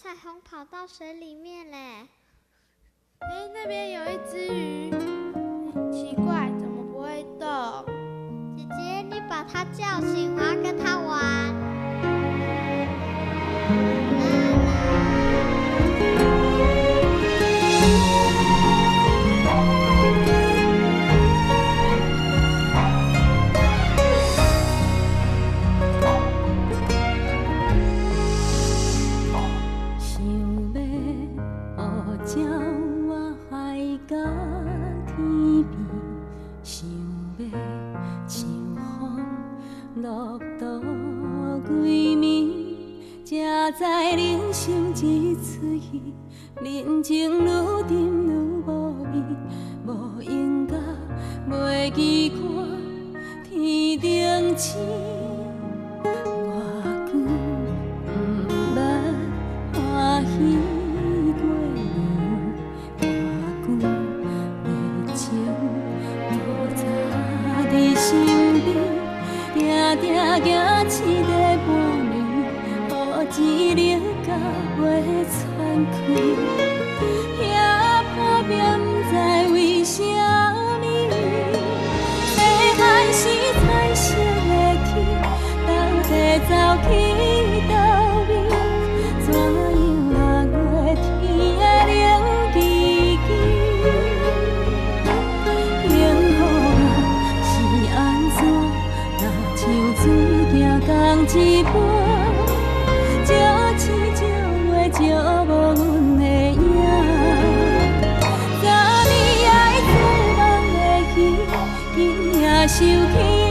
彩虹跑到水里面嘞。哎，那边有一只鱼，奇怪，怎么不会动？姐姐，你把它叫醒，我要跟它玩。在人生一出戏，人情愈沉愈无味，无应甲袂记看天顶星。我久不捌欢喜过年，我久热情无早伫身边，定定行一个半年。钱流甲袂喘气，遐打拼不知为什么，细汉时彩色的天，到底走去倒位？怎样落月天的冷吱吱？幸福啊是安怎？若像水行同一杯。借钱借月借无阮的影，昨年爱做梦的鱼，今夜收起。